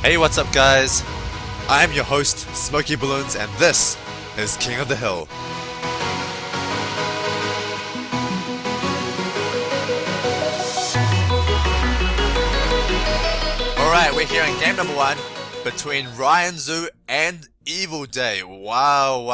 Hey, what's up guys? I'm your host, SmokeyBloons, and this is King of the Hill. Alright, we're here in game number 1 between Ryan Zhu and Evil Day. Wow.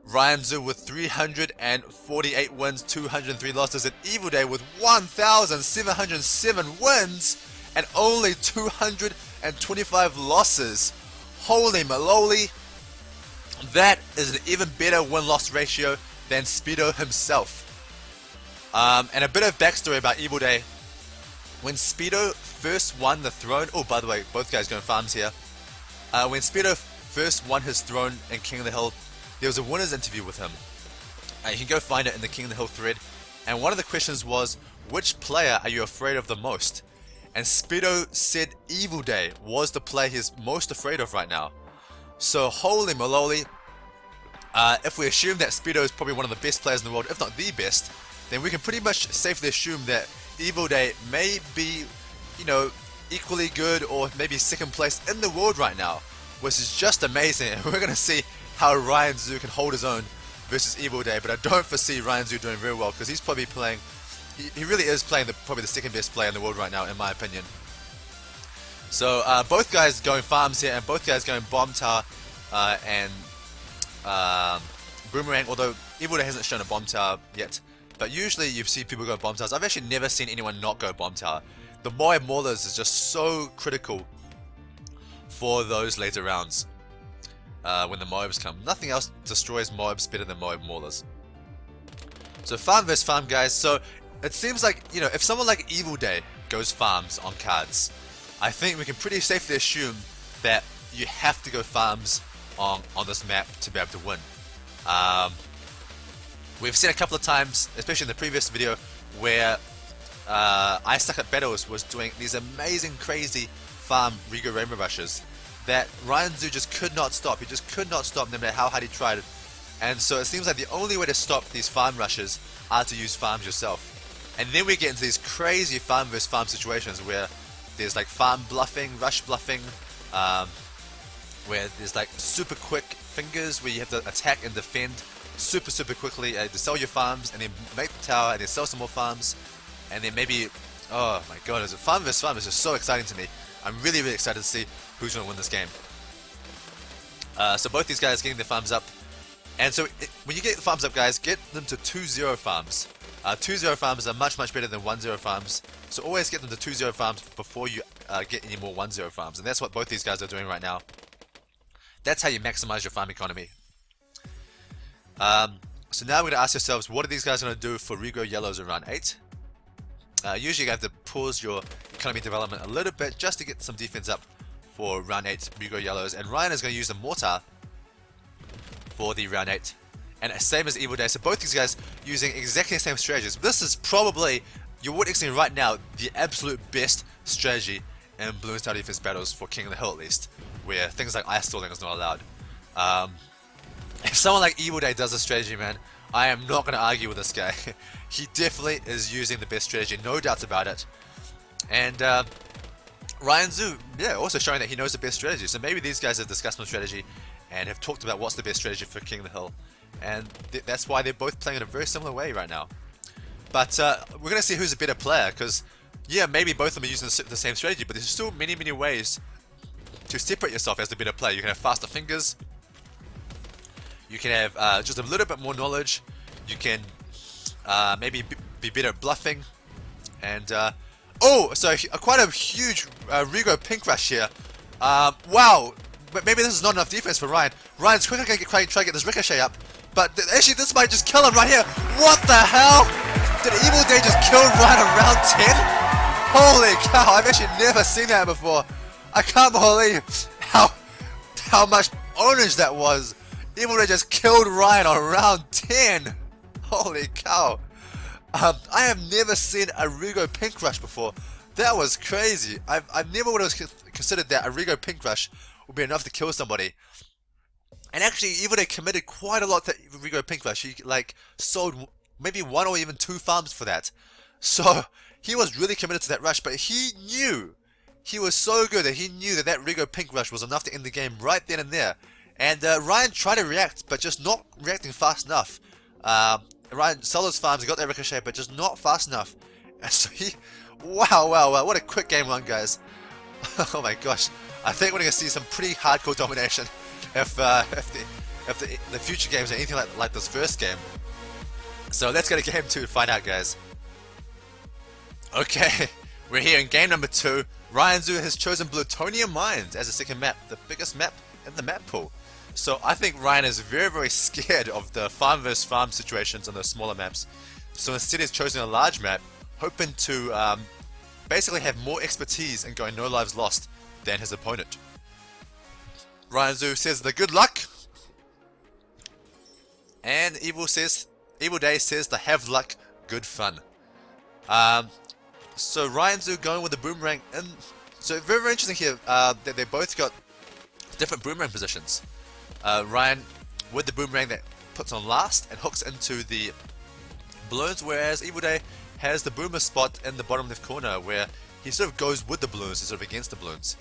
Ryan Zhu with 348 wins, 203 losses, and Evil Day with 1,707 wins and only 225 losses. Holy moly, that is an even better win-loss ratio than SpeeDo himself. And a bit of backstory about Evil Day. When SpeeDo first won the throne, oh by the way, both guys going farms here. When SpeeDo first won his throne in King of the Hill, there was a winner's interview with him. You can go find it in the King of the Hill thread. And one of the questions was, which player are you afraid of the most? And SpeeDo said Evil Day was the player he's most afraid of right now. So holy moly, if we assume that SpeeDo is probably one of the best players in the world, if not the best, then we can pretty much safely assume that Evil Day may be, you know, equally good or maybe second place in the world right now, which is just amazing. And we're going to see how Ryan Zhu can hold his own versus Evil Day, but I don't foresee Ryan Zhu doing very well because he's probably playing, he really is playing probably the second best player in the world right now in my opinion. So both guys going farms here and both guys going bomb tower and boomerang, although Evil Day hasn't shown a bomb tower yet, but usually you see people go bomb towers. I've actually never seen anyone not go bomb tower. The Moab Maulers is just so critical for those later rounds. When the Moabs come. Nothing else destroys Moabs better than Moab Maulers. So farm vs farm guys. So it seems like, you know, if someone like Evil Day goes farms on cards, I think we can pretty safely assume that you have to go farms on this map to be able to win. We've seen a couple of times, especially in the previous video, where I Suck at Battles was doing these amazing crazy farm Rigo Rainbow Rushes that Ryan Zhu just could not stop. He just could not stop no matter how hard he tried it. And so it seems like the only way to stop these farm rushes are to use farms yourself. And then we get into these crazy farm versus farm situations where there's like farm bluffing, rush bluffing, where there's like super quick fingers where you have to attack and defend super quickly to sell your farms and then make the tower and then sell some more farms and then maybe, oh my god, as a farm versus farm is just so exciting to me. I'm really excited to see who's going to win this game. So both these guys getting their farms up. And so when you get the farms up guys, get them to 2-0 farms. 2-0 farms are much better than 1-0 farms. So always get them to 2-0 farms before you get any more 1-0 farms. And that's what both these guys are doing right now. That's how you maximize your farm economy. So now we're going to ask ourselves, what are these guys going to do for Rigo Yellows in round 8? Usually you have to pause your economy development a little bit just to get some defense up for round 8 Rigo Yellows, and Ryan is going to use the Mortar for the round 8, and same as Evil Day. So both these guys using exactly the same strategies. This is probably, you're witnessing right now, the absolute best strategy in Bloons TD Battles for King of the Hill at least, where things like ice stalling is not allowed. If someone like Evil Day does this strategy, man, I am not going to argue with this guy. He definitely is using the best strategy, no doubts about it. And Ryan Zhu, yeah, also showing that he knows the best strategy. So maybe these guys have discussed some strategy and have talked about what's the best strategy for King of the Hill. And that's why they're both playing in a very similar way right now. But we're going to see who's a better player, because, yeah, maybe both of them are using the same strategy, but there's still many ways to separate yourself as the better player. You can have faster fingers. You can have just a little bit more knowledge. You can maybe be better at bluffing. And, oh, so quite a huge Rigo pink rush here. Wow, but maybe this is not enough defense for Ryan. Ryan's quickly going to try to get this ricochet up. But actually, this might just kill him right here. What the hell? Did Evil Day just kill Ryan on round 10? Holy cow, I've actually never seen that before. I can't believe how much ownage that was. Evil Day just killed Ryan on round 10. Holy cow. I have never seen a Rigo pink rush before. That was crazy. I never would have considered that a Rigo pink rush would be enough to kill somebody. And actually, Evil Day committed quite a lot to Rigo pink rush. He like sold maybe 1 or even 2 farms for that. So he was really committed to that rush, but he knew he was so good that he knew that that Rigo pink rush was enough to end the game right then and there. And Ryan tried to react, but just not reacting fast enough. Ryan sold his farms, got that ricochet, but just not fast enough. And so he, wow, what a quick game one, guys. Oh my gosh, I think we're going to see some pretty hardcore domination if the future games are anything like this first game. So let's go to game 2 to find out, guys. Okay, we're here in game number 2. Ryan Zhu has chosen Plutonium Mines as the second map, the biggest map in the map pool. So I think Ryan is very scared of the farm versus farm situations on those smaller maps. So instead he's chosen a large map, hoping to basically have more expertise in going no lives lost than his opponent. Ryan Zhu says the good luck, and Evil Day says the have luck, good fun. So Ryan Zhu going with the boomerang, and so very interesting here that they both got different boomerang positions. Ryan with the boomerang that puts on last and hooks into the balloons, whereas Evil Day has the boomer spot in the bottom left corner where he sort of goes with the balloons instead of against the balloons.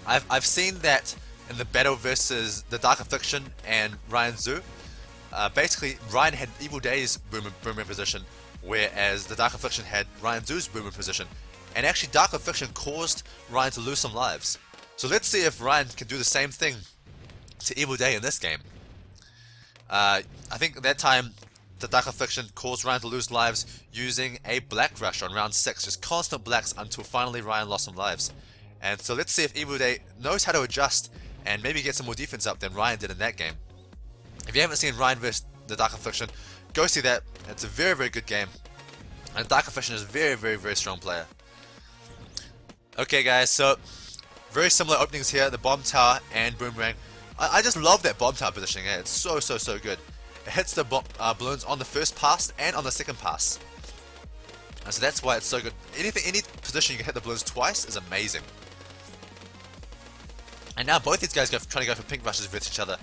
I've seen that in the battle versus the Dark Affliction and Ryan Zhu. Basically, Ryan had Evil Day's boomerang position, whereas the Dark Affliction had Ryan Zhu's boomerang position. And actually, Dark Affliction caused Ryan to lose some lives. So let's see if Ryan can do the same thing to Evil Day in this game. I think at that time, the Dark Affliction caused Ryan to lose lives using a black rush on round 6, just constant blacks until finally Ryan lost some lives. And so let's see if Evil Day knows how to adjust and maybe get some more defense up than Ryan did in that game. If you haven't seen Ryan vs the Dark Affliction, go see that. It's a very good game. And Dark Affliction is a very strong player. Okay guys, so very similar openings here, the bomb tower and boomerang. I just love that bomb tower positioning. It's so good. It hits the balloons on the first pass and on the second pass. And so that's why it's so good. Any position you can hit the balloons twice is amazing. And now both these guys trying to go for pink rushes with each other.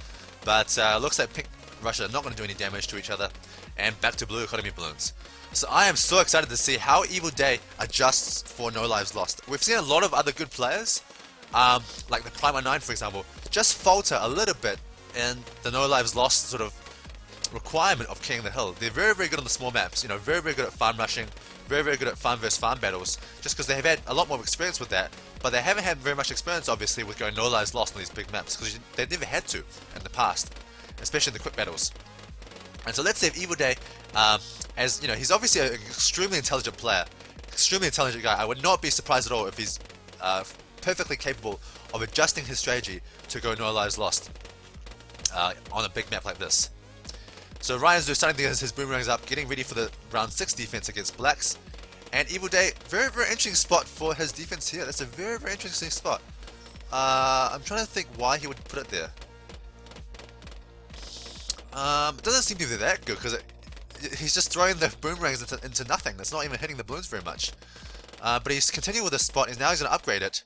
But looks like pink rushes are not going to do any damage to each other. And back to blue economy balloons. So I am so excited to see how Evil Day adjusts for no lives lost. We've seen a lot of other good players, like the Prime 9 for example, just falter a little bit in the no lives lost sort of requirement of King of the Hill. They're very good on the small maps, you know, very good at farm rushing, very good at farm versus farm battles, just because they have had a lot more experience with that, but they haven't had very much experience obviously with going no lives lost on these big maps, because they've never had to in the past, especially in the quick battles. And so let's see if Evil Day, as you know, he's obviously an extremely intelligent player, extremely intelligent guy. I would not be surprised at all if he's perfectly capable of adjusting his strategy to go no lives lost on a big map like this. So Ryan's starting to get his boomerangs up, getting ready for the round 6 defense against blacks. And Evil Day, very interesting spot for his defense here. That's a very interesting spot. I'm trying to think why he would put it there. It doesn't seem to be that good because he's just throwing the boomerangs into nothing. That's not even hitting the balloons very much. But he's continuing with this spot, and now he's going to upgrade it.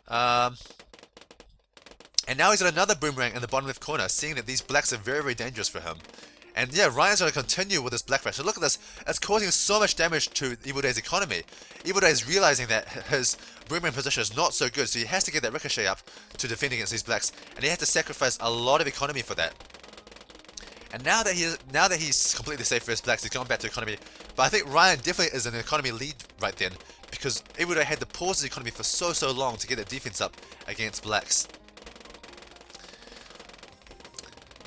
And now he's got another boomerang in the bottom left corner, seeing that these blacks are very dangerous for him. And yeah, Ryan's going to continue with this black rush. So look at this, it's causing so much damage to Evil Day's economy. Evil Day is realizing that his boomerang position is not so good, so he has to get that ricochet up to defend against these blacks, and he has to sacrifice a lot of economy for that. And now that he's completely safe for his blacks, he's gone back to economy. But I think Ryan definitely is an economy lead right then, because Evil Day had to pause his economy for so long to get that defense up against blacks.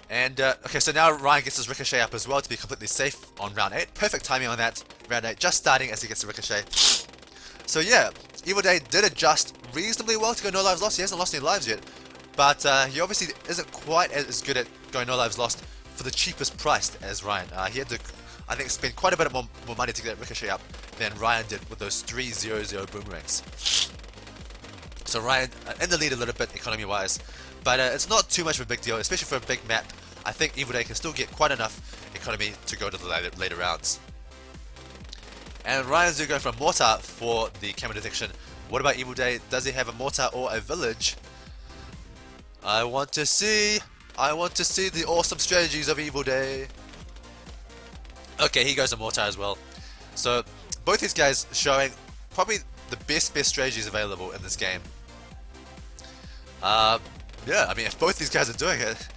And okay, so now Ryan gets his ricochet up as well to be completely safe on round 8. Perfect timing on that. Round 8 just starting as he gets the ricochet. So yeah, Evil Day did adjust reasonably well to go no lives lost. He hasn't lost any lives yet, but he obviously isn't quite as good at going no lives lost for the cheapest price as Ryan. He had to, I think, spend quite a bit more money to get that ricochet up than Ryan did with those 3-0-0 boomerangs. So Ryan in the lead a little bit economy-wise. But it's not too much of a big deal, especially for a big map. I think Evil Day can still get quite enough economy to go to the later rounds. And Ryan's going for a mortar for the camera detection. What about Evil Day? Does he have a mortar or a village? I want to see the awesome strategies of Evil Day. Okay, he goes a mortar as well. So both these guys showing probably the best strategies available in this game. Yeah, I mean, if both these guys are doing it,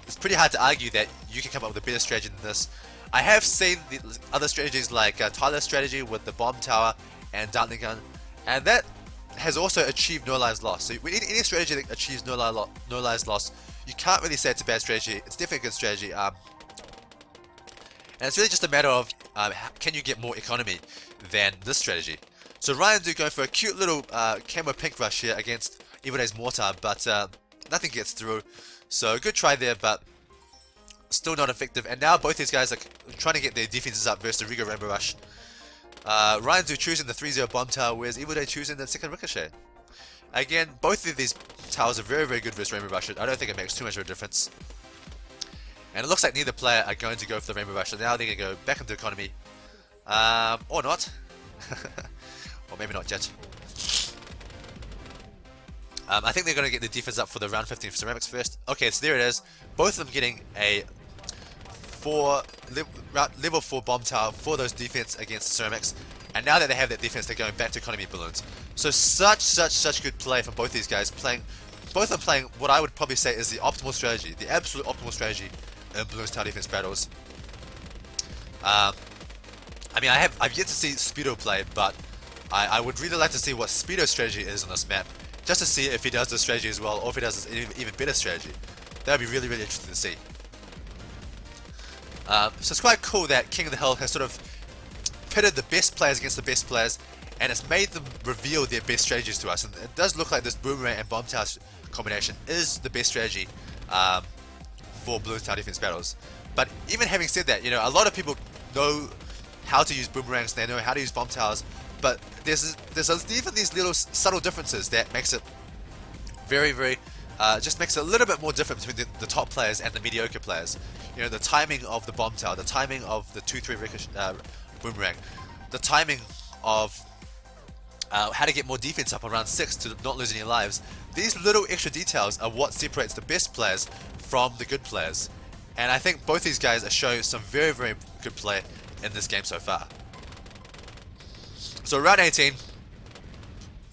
it's pretty hard to argue that you can come up with a better strategy than this. I have seen the other strategies like Tyler's strategy with the bomb tower and Dartling gun, and that has also achieved no lives lost. So with any strategy that achieves no lives lost, you can't really say it's a bad strategy. It's definitely a good strategy. And it's really just a matter of can you get more economy than this strategy. So Ryan Zhu going for a cute little camo pink rush here against Evil Day's mortar, but nothing gets through. So good try there, but still not effective. And now both these guys are trying to get their defenses up versus the Rigo Rainbow Rush. Ryan Zhu choosing the 3-0 bomb tower, whereas Evil Day choosing the second ricochet. Again, both of these towers are very, very good versus Rainbow Rush. I don't think it makes too much of a difference. And it looks like neither player are going to go for the Rainbow Rush, so now they're going to go back into economy. Or not. Or maybe not yet. I think they're going to get the defense up for the round 15 for Ceramics first. Okay, so there it is. Both of them getting a level 4 bomb tower for those defense against Ceramics. And now that they have that defense, they're going back to economy balloons. So such good play from both these guys. Both of them playing what I would probably say is the optimal strategy, the absolute optimal strategy in Bloons Tower Defense Battles. I mean, I've yet to see sPedo play, but I would really like to see what sPedo's strategy is on this map, just to see if he does this strategy as well, or if he does this even better strategy. That would be really, really interesting to see. So it's quite cool that King of the Hill has sort of pitted the best players against the best players, and it's made them reveal their best strategies to us. And it does look like this Boomerang and Bomb Tower combination is the best strategy for Bloons Tower Defense Battles. But even having said that, you know, a lot of people know how to use Boomerangs, they know how to use Bomb Towers, but there's even these little subtle differences that makes it very, just makes it a little bit more different between the top players and the mediocre players. You know, the timing of the Bomb Tower, the timing of the 2-3 Boomerang, the timing of how to get more defense up on round 6 to not lose any lives. These little extra details are what separates the best players from the good players. And I think both these guys are showing some very good play in this game so far. So round 18,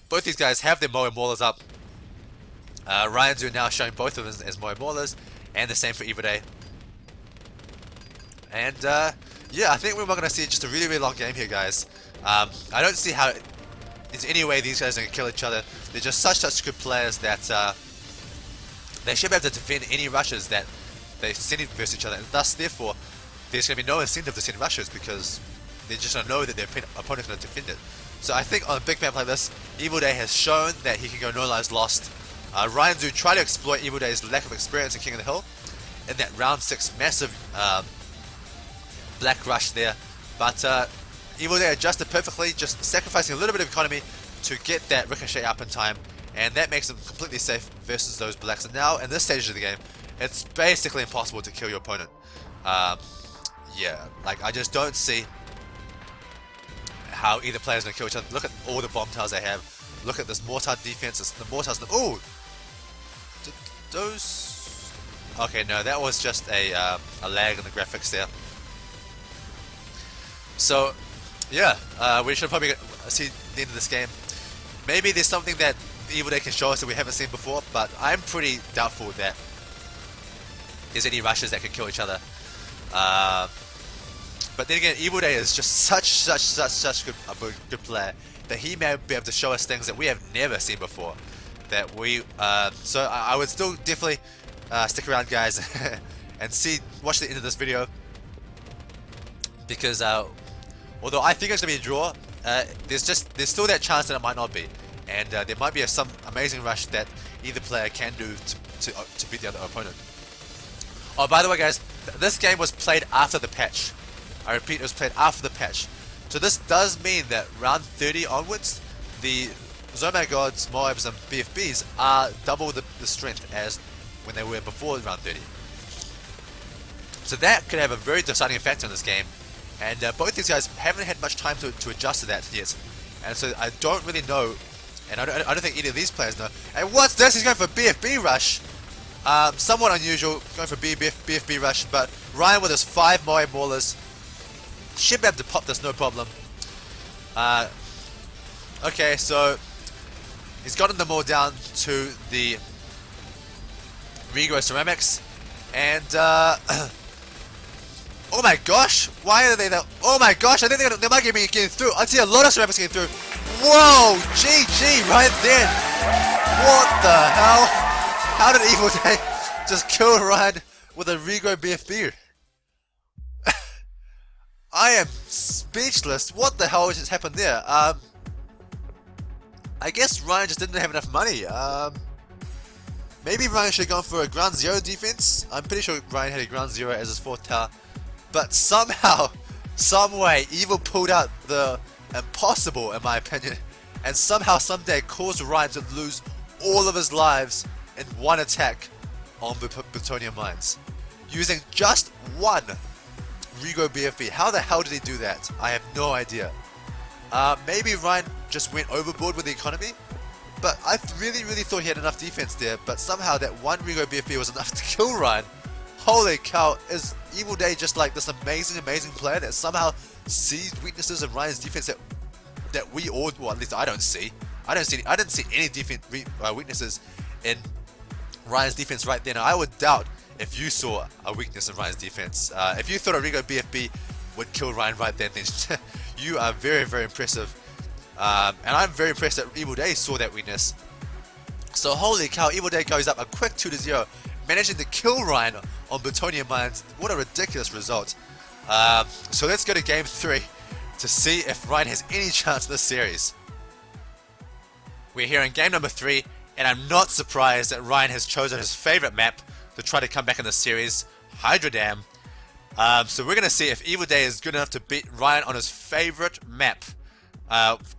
both these guys have their Moe Maulers up. Ryan Zhu now showing both of them as Moe Maulers, and the same for Evil Day. And yeah, I think we're going to see just a really long game here, guys. I don't see how there's any way these guys are going to kill each other. They're just such good players that they should be able to defend any rushes that they send versus each other, and thus, therefore, there's going to be no incentive to send rushes because they just don't know that their opponent's going to defend it. So I think on a big map like this, Evil Day has shown that he can go no lives lost. Ryan Zhu tried to exploit Evil Day's lack of experience in King of the Hill in that round 6 massive black rush there, but Evil Day adjusted perfectly, just sacrificing a little bit of economy to get that ricochet up in time, and that makes him completely safe versus those blacks. And now in this stage of the game, it's basically impossible to kill your opponent. Yeah, like I just don't see how either player is going to kill each other. Look at all the bomb towers they have. Look at this mortar defense. The mortars. Ooh! Those... Okay, no, that was just a lag in the graphics there. So, yeah, we should probably see the end of this game. Maybe there's something that Evil Day can show us that we haven't seen before, but I'm pretty doubtful that there's any rushes that can kill each other. But then again, Evil Day is just such a good player that he may be able to show us things that we have never seen before. That we, so I would still definitely stick around, guys, and watch the end of this video, because although I think it's gonna be a draw, there's still that chance that it might not be, and there might be some amazing rush that either player can do to beat the other opponent. Oh, by the way, guys, this game was played after the patch. I repeat, it was played after the patch. So this does mean that round 30 onwards, the Zoma Gods, Moabs, and BFBs are double the strength as when they were before round 30. So that could have a very deciding factor in this game, and both these guys haven't had much time to adjust to that yet. And so I don't really know, and I don't think any of these players know. And what's this? He's going for BFB rush. Somewhat unusual, going for BFB rush, but Ryan with his 5 Moe Maulers should be able to pop this no problem. Okay, so he's gotten them all down to the Regro ceramics, and oh my gosh, why are they there? Oh my gosh, I think they might be getting through. I see a lot of ceramics getting through. Whoa, GG right then. What the hell? How did Evil Day just kill Ryan with a Regro BFB? I am speechless. What the hell just happened there? I guess Ryan just didn't have enough money. Maybe Ryan should have gone for a ground zero defense. I'm pretty sure Ryan had a ground zero as his 4th tower. But somehow, someway, Evil pulled out the impossible, in my opinion. And somehow, someday, caused Ryan to lose all of his lives in one attack on the plutonium mines. Using just one Regro BFB. How the hell did he do that? I have no idea. Maybe Ryan just went overboard with the economy, but I really thought he had enough defense there, but somehow that one Regro BFB was enough to kill Ryan. Holy cow, is Evil Day just like this amazing player that somehow sees weaknesses in Ryan's defense that we all, well, at least I don't see. I didn't see any weaknesses in Ryan's defense right then. I would doubt if you saw a weakness in Ryan's defense. If you thought a Regro BFB would kill Ryan right then you are very impressive. And I'm very impressed that Evil Day saw that weakness. So holy cow, Evil Day goes up a quick 2-0, managing to kill Ryan on plutonium mines. What a ridiculous result. So let's go to game 3 to see if Ryan has any chance in this series. We're here in game number 3, and I'm not surprised that Ryan has chosen his favorite map to try to come back in the series, Hydra Dam. So we're going to see if Evil Day is good enough to beat Ryan on his favorite map.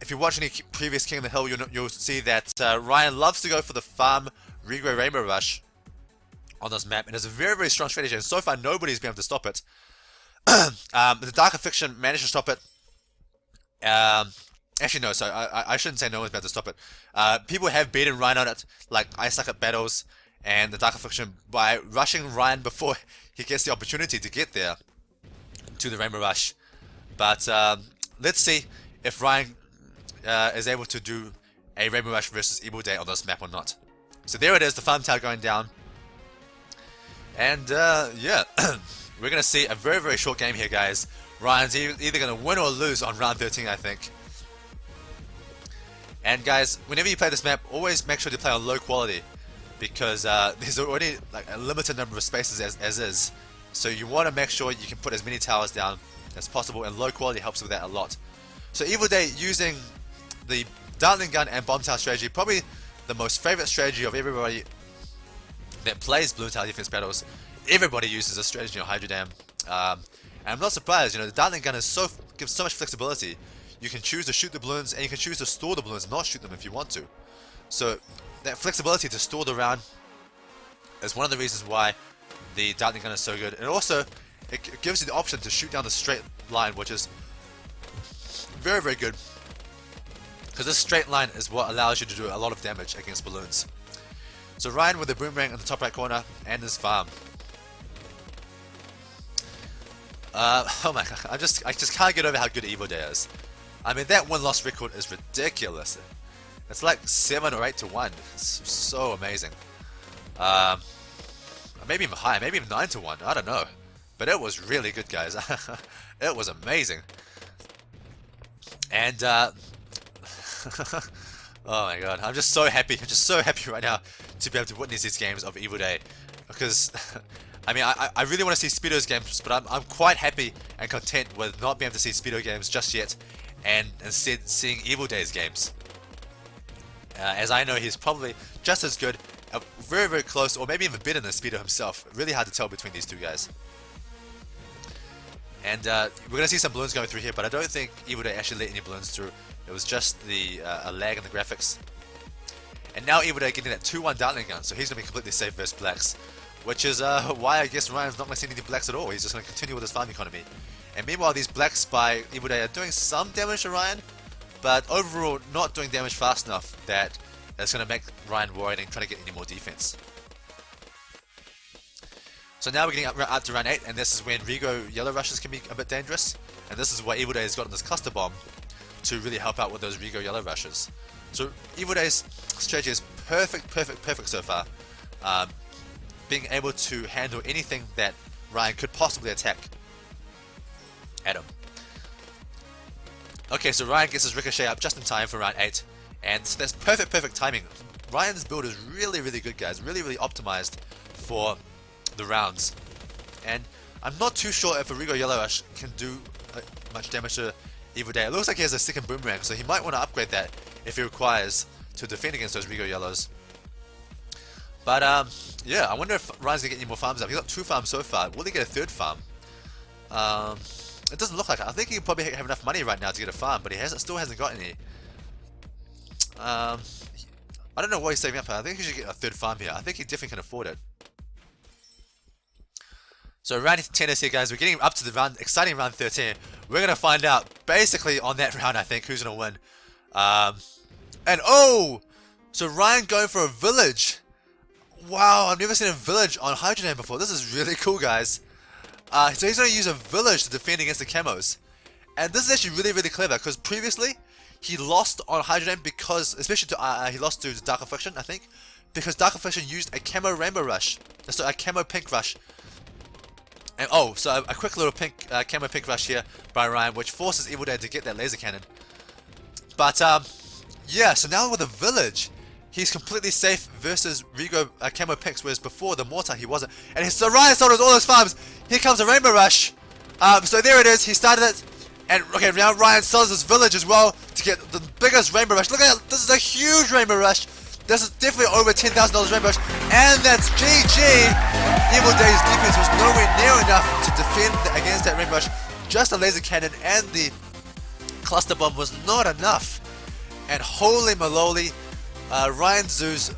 If you watch any previous King of the Hill, you'll see that Ryan loves to go for the farm Regro Rainbow Rush on this map, and it's a very strong strategy, and so far nobody's been able to stop it. The Darker Fiction managed to stop it. Actually no, so I shouldn't say no one's been able to stop it. People have beaten Ryan on it, like I Suck at Battles and the Darker Fiction, by rushing Ryan before he gets the opportunity to get there to the Rainbow Rush. But let's see if Ryan is able to do a Rainbow Rush versus Evil Day on this map or not. So there it is, the farm tower going down. And yeah, we're going to see a very short game here, guys. Ryan's either going to win or lose on round 13, I think. And guys, whenever you play this map, always make sure to play on low quality, because there's already like a limited number of spaces as is. So you want to make sure you can put as many towers down as possible, and low quality helps with that a lot. So Evil Day using the Dartling Gun and Bomb Tower strategy, probably the most favorite strategy of everybody that plays Bloons TD Defense Battles. Everybody uses this strategy on Hydra Dam. And I'm not surprised, you know, the Dartling Gun is gives so much flexibility. You can choose to shoot the balloons, and you can choose to store the balloons and not shoot them if you want to. So that flexibility to store the round is one of the reasons why the Dartling Gun is so good. And also, it gives you the option to shoot down the straight line, which is very good, because this straight line is what allows you to do a lot of damage against balloons. So Ryan with the boomerang in the top right corner and his farm. Oh my god, I just can't get over how good Evil Day is. I mean, that win-loss record is ridiculous. It's like 7 or 8 to 1. It's so amazing. Maybe even higher, maybe even 9 to 1. I don't know, but it was really good, guys. It was amazing. And oh my god, I'm just so happy. I'm just so happy right now to be able to witness these games of Evil Day, because I mean, I really want to see sPedo's games, but I'm quite happy and content with not being able to see sPedo games just yet, and instead seeing Evil Day's games. As I know he's probably just as good, very close, or maybe even better than sPedo himself. Really hard to tell between these two guys. And we're going to see some balloons going through here, but I don't think Evil Day actually let any balloons through. It was just a lag in the graphics. And now Evil Day getting that 2-1 Dartling Gun, so he's going to be completely safe versus blacks. Which is why I guess Ryan's not going to see any blacks at all. He's just going to continue with his farm economy. And meanwhile, these blacks by Evil Day are doing some damage to Ryan, but overall not doing damage fast enough that it's going to make Ryan worried and try to get any more defense. So now we're getting up to round 8, and this is when Regro yellow rushes can be a bit dangerous. And this is why Evil Day has gotten this cluster bomb to really help out with those Rigo yellow rushes. So Evil Day's strategy is perfect so far. Being able to handle anything that Ryan could possibly attack at him. Okay, so Ryan gets his ricochet up just in time for round 8, and so that's perfect timing. Ryan's build is really good, guys. Really optimized for the rounds, and I'm not too sure if a Rigo Yellow Rush can do much damage to Evil Day. It looks like he has a second boomerang, so he might want to upgrade that if he requires to defend against those Rigo Yellows. But yeah, I wonder if Ryan's gonna get any more farms up. He's got 2 farms so far. Will he get a 3rd farm? It doesn't look like it. I think he could probably have enough money right now to get a farm, but he still hasn't got any. I don't know what he's saving up for. I think he should get a 3rd farm here. I think he definitely can afford it. So round 10 is here, guys. We're getting up to the exciting round 13. We're going to find out, basically, on that round, I think, who's going to win. And oh! So Ryan going for a village. Wow, I've never seen a village on Hydrodam before. This is really cool, guys. So he's going to use a village to defend against the camos. And this is actually really clever, because previously, he lost on Hydrodam because, especially to, he lost to Dark Affliction, I think, because Dark Affliction used a camo rainbow rush. So a camo pink rush. And oh, so a quick little pink camo pink rush here by Ryan, which forces Evil Day to get that laser cannon. But yeah, so now with a village, he's completely safe versus Rigo camo pinks, whereas before the mortar he wasn't. And so Ryan sold all his farms. Here comes a rainbow rush. So there it is. He started it, and okay, now Ryan sells his village as well to get the biggest rainbow rush. Look at it. This is a huge rainbow rush. This is definitely over $10,000 rainbow rush, and that's GG. Evil Day's defense was nowhere near enough to defend against that rainbow rush. Just a laser cannon and the cluster bomb was not enough. And holy moly, Ryan Zhu's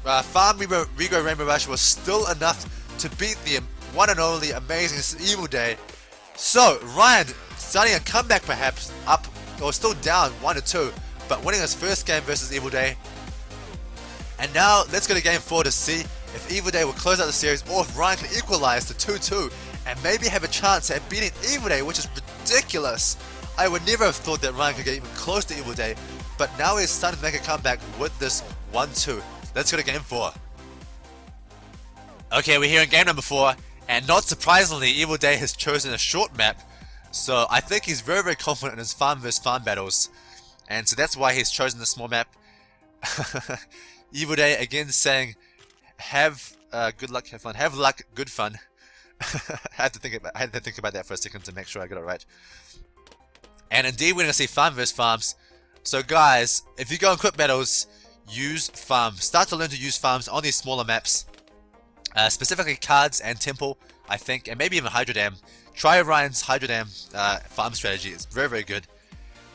farm Rigo rainbow rush was still enough to beat the one and only amazing Evil Day. So Ryan starting a comeback, perhaps up or still down 1-2, but winning his first game versus Evil Day. And now let's go to game 4 to see if Evil Day will close out the series or if Ryan can equalize to 2-2 and maybe have a chance at beating Evil Day, which is ridiculous. I would never have thought that Ryan could get even close to Evil Day, but now he's starting to make a comeback with this 1-2. Let's go to game 4. Okay, we're here in game number 4, and not surprisingly, Evil Day has chosen a short map, so I think he's very confident in his farm vs farm battles, and so that's why he's chosen the small map. Evil Day again saying, have good luck, have fun. Have luck, good fun. I had to think about that for a second to make sure I got it right. And indeed, we're going to see farm vs farms. So guys, if you go on quick battles, use farms. Start to learn to use farms on these smaller maps. Specifically cards and temple, I think, and maybe even Hydrodam. Try Ryan's Hydrodam farm strategy. It's very good.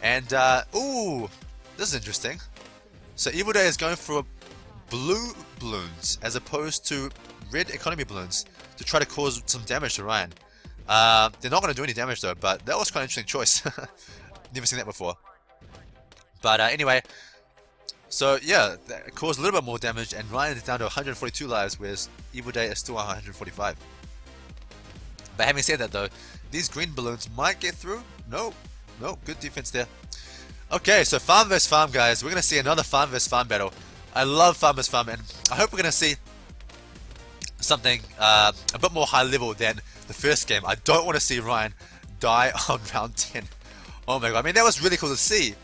And ooh, this is interesting. So Evil Day is going for blue balloons as opposed to red economy balloons to try to cause some damage to Ryan. They're not going to do any damage though, but that was quite an interesting choice. Never seen that before. But anyway, so yeah, that caused a little bit more damage, and Ryan is down to 142 lives, whereas Evil Day is still 145. But having said that though, these green balloons might get through. No, good defense there. Okay, so farm vs farm, guys. We're going to see another farm vs farm battle. I love farm vs farm, and I hope we're going to see something a bit more high level than the first game. I don't want to see Ryan die on round 10. Oh my god, I mean, that was really cool to see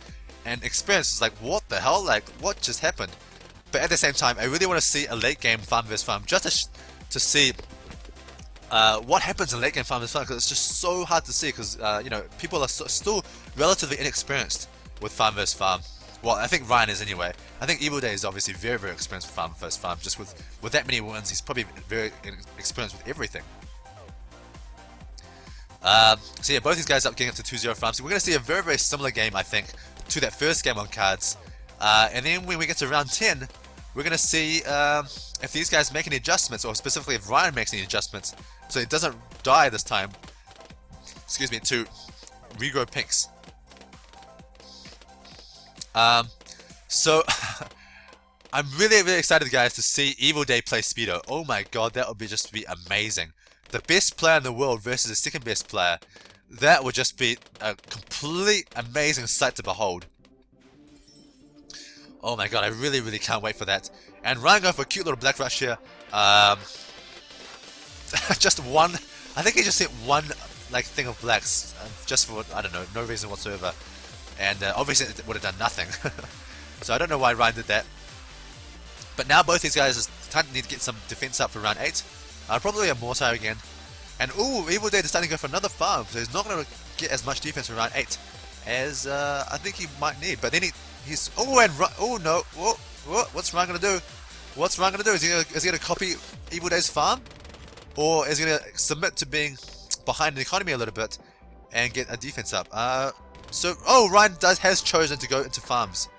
and experience. It's like, what the hell? Like, what just happened? But at the same time, I really want to see a late game farm vs farm just to see what happens in late game farm vs farm, because it's just so hard to see because you know, people are still relatively inexperienced with farm vs farm. Well, I think Ryan is anyway. I think Evil Day is obviously very experienced with farm vs farm. Just with that many wins, he's probably very experienced with everything. So yeah, both these guys up getting up to 2-0 farms. So we're going to see a very similar game, I think, to that first game on cards. And then when we get to round 10, we're going to see if these guys make any adjustments, or specifically if Ryan makes any adjustments, so he doesn't die this time. Excuse me, to Rigo Pinks. So I'm really excited, guys, to see Evil Day play SPedo. Oh my god, that would just be amazing. The best player in the world versus the second best player. that would just be a complete amazing sight to behold. Oh my god, I really, really can't wait for that. And Ryan going for a cute little black rush here. Just one, I think he just hit one like thing of blacks, just for, I don't know, no reason whatsoever. And obviously it would have done nothing. So I don't know why Ryan did that. But now both these guys need to get some defense up for round 8. Probably a mortar again. And ooh, Evil Day deciding to go for another farm, so he's not going to get as much defense for round 8 as I think he might need. But then he's oh no, what's Ryan going to do? What's Ryan going to do? Is he going to copy Evil Day's farm, or is he going to submit to being behind the economy a little bit and get a defense up? Ryan has chosen to go into farms.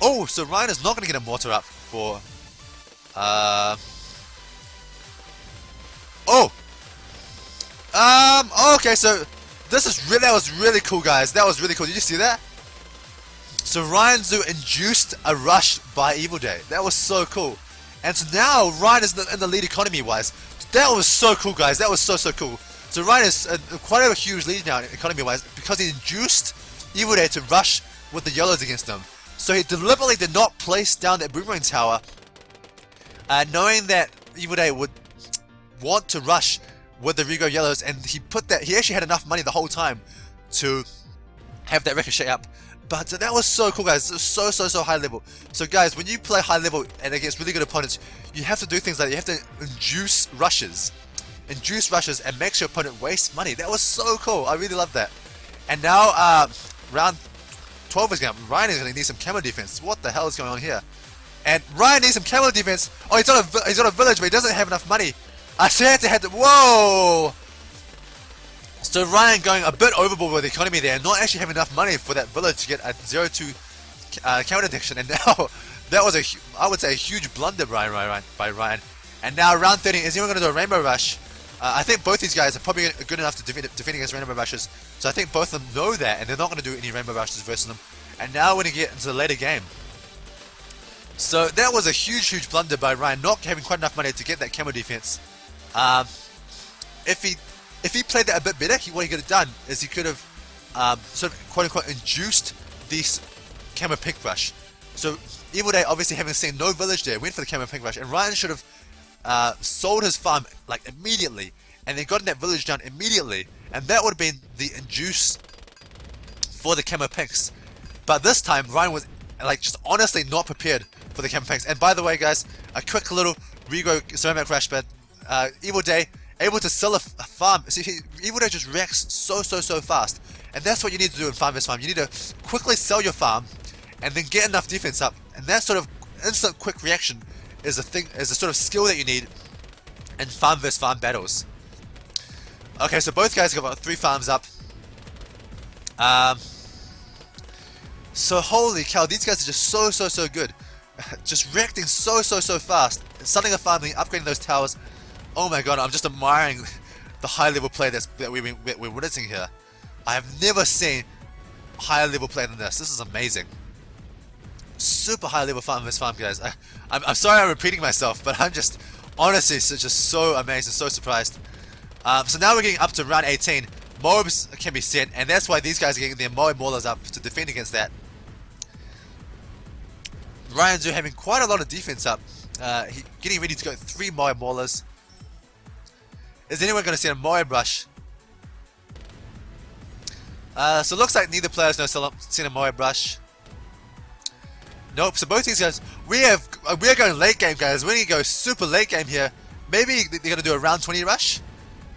Oh, so Ryan is not going to get a mortar up for okay, so that was really cool, guys. That was really cool. Did you see that? So Ryan Zhu induced a rush by Evil Day. That was so cool. And so now Ryan is in the lead economy wise. That was so cool, guys. That was so cool. So Ryan is quite a huge lead now economy wise because he induced Evil Day to rush with the yellows against him. So he deliberately did not place down that boomerang tower, knowing that Evil Day would want to rush with the Rigo yellows, and he actually had enough money the whole time to have that ricochet up. But that was so cool, guys. It was so high level. So guys, when you play high level and against really good opponents, you have to do things like you have to induce rushes and make your opponent waste money. That was so cool. I really love that. And now round 12 is going. Ryan is going to need some camo defense. What the hell is going on here? And Ryan needs some camo defense. Oh, he's on a village, but he doesn't have enough money. I had to whoa! So Ryan going a bit overboard with the economy there, and not actually having enough money for that village to get a 0-2 counter addiction. And now that was I would say a huge blunder by Ryan. And now round 13, is anyone going to do a rainbow rush? I think both these guys are probably good enough to defend against rainbow rushes. So I think both of them know that, and they're not going to do any rainbow rushes versus them. And now we're going to get into the later game. So that was a huge blunder by Ryan, not having quite enough money to get that camo defense. If he played that a bit better, what he could have done is he could have sort of quote-unquote induced this camo pink rush. So Evil Day, obviously having seen no village there, went for the camo pink rush, and Ryan should have sold his farm like immediately, and then gotten that village down immediately, and that would have been the induce for the camo pinks. But this time Ryan was like just honestly not prepared for the camo pinks. And by the way, guys, a quick little Rigo ceramic rush, but Evil Day able to sell a farm. See, Evil Day just reacts so fast, and that's what you need to do in farm vs farm. You need to quickly sell your farm, and then get enough defense up. And that sort of instant quick reaction is a sort of skill that you need in farm vs farm battles. Okay, so both guys got about 3 farms up. So holy cow, these guys are just so good. Just reacting so fast, selling a farm, and upgrading those towers. Oh my god, I'm just admiring the high level play that we're witnessing here. I have never seen higher level play than this. This is amazing. Super high level farm vs farm, guys. I'm sorry I'm repeating myself, but I'm just honestly just so amazed and so surprised. So now we're getting up to round 18. Mobs can be sent, and that's why these guys are getting their Moe Maulers up to defend against that. Ryan Zhu having quite a lot of defense up. Getting ready to go 3 Moe Maulers. Is anyone going to send a Moe Brush? So it looks like neither player is going to send a Moe Brush. Nope, so both these guys, we're going late game, guys. We're going to go super late game here. Maybe they're going to do a round 20 rush.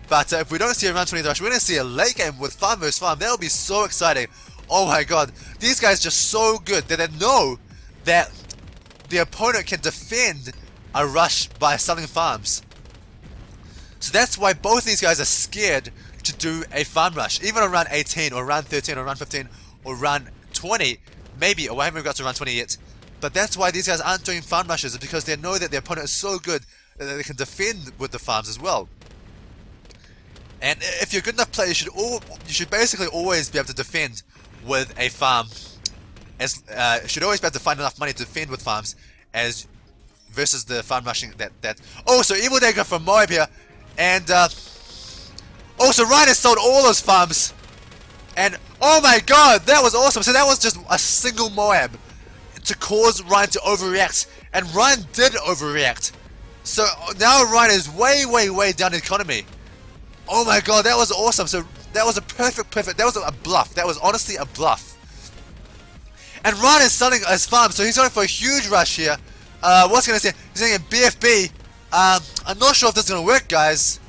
But if we don't see a round 20 rush, we're going to see a late game with farm vs farm. That will be so exciting. Oh my god, these guys are just so good that they know that the opponent can defend a rush by selling farms. So that's why both these guys are scared to do a farm rush, even around 18 or around 13 or around 15 or around 20, maybe, or I haven't got to around 20 yet. But that's why these guys aren't doing farm rushes, because they know that their opponent is so good that they can defend with the farms as well. And if you're a good enough player, you should basically always be able to defend with a farm. Should always be able to find enough money to defend with farms as versus the farm rushing that. Oh, so Evil Day got from Moab here, and Also, Ryan has sold all those farms. And, oh my god, that was awesome. So that was just a single Moab to cause Ryan to overreact. And Ryan did overreact. So now Ryan is way, way, way down in economy. Oh my god, that was awesome. So that was a perfect, that was a bluff. That was honestly a bluff. And Ryan is selling his farm, so he's going for a huge rush here. What's he going to say? He's saying BFB. I'm not sure if this is going to work, guys.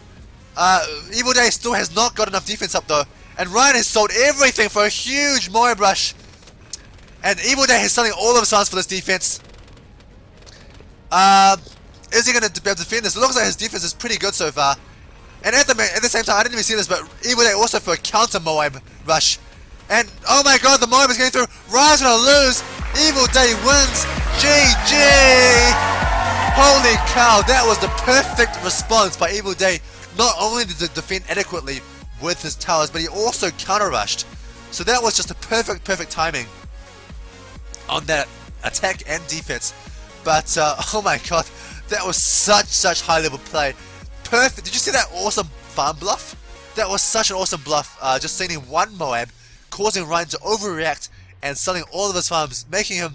Evil Day still has not got enough defense up though. And Ryan has sold everything for a huge Moab rush. And Evil Day is selling all of his farms for this defense. Is he going to be able to defend this? It looks like his defense is pretty good so far. And at the same time, I didn't even see this, but Evil Day also for a counter Moab rush. And oh my god, the Moab is going through. Ryan's going to lose. Evil Day wins. GG! Holy cow, that was the perfect response by Evil Day. Not only did he defend adequately with his towers, but he also counter rushed. So that was just a perfect timing on that attack and defense. But oh my god, that was such high level play. Perfect. Did you see that awesome farm bluff? That was such an awesome bluff. Just sending one Moab, causing Ryan to overreact and selling all of his farms, making him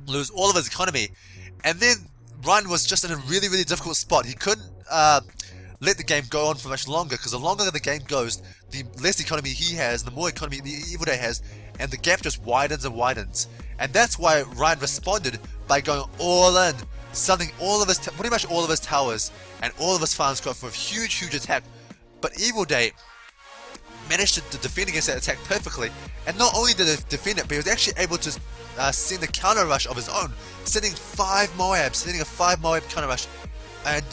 lose all of his economy. And then Ryan was just in a really difficult spot. He couldn't let the game go on for much longer, because the longer the game goes, the less economy he has, the more economy the Evil Day has, and the gap just widens and widens. And that's why Ryan responded by going all in, selling all of his, pretty much all of his towers and all of his farms, got for a huge attack. But Evil Day managed to defend against that attack perfectly, and not only did he defend it, but he was actually able to send a counter rush of his own, sending 5 Moabs, sending a 5 Moab counter rush. And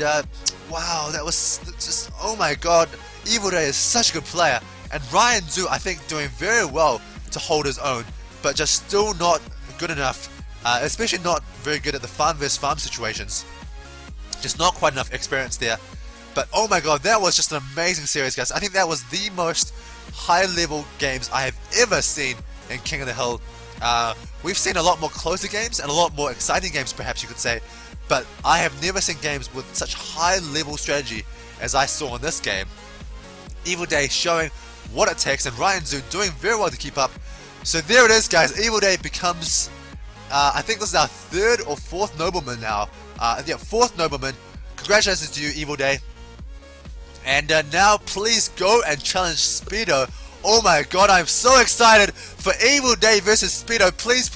wow, that was just, oh my god, Evil Day is such a good player. And Ryan Zhu, I think, doing very well to hold his own, but just still not good enough, especially not very good at the farm versus farm situations. Just not quite enough experience there. But oh my god, that was just an amazing series, guys. I think that was the most high level games I have ever seen in King of the Hill. We've seen a lot more closer games and a lot more exciting games, perhaps you could say, but I have never seen games with such high level strategy as I saw in this game. Evil Day showing what it takes, and Ryan Zhu doing very well to keep up. So there it is, guys. Evil Day becomes, I think this is our 3rd or 4th Nobleman now. Yeah, 4th Nobleman. Congratulations to you, Evil Day. And now please go and challenge sPedo. Oh my god, I'm so excited for Evil Day versus sPedo. Please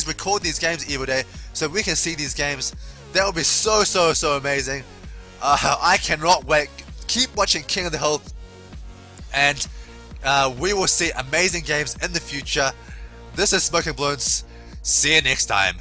record these games, Evil Day, so we can see these games. That would be so amazing. I cannot wait. Keep watching King of the Hill, and we will see amazing games in the future. This is SmokeyBloons. See you next time.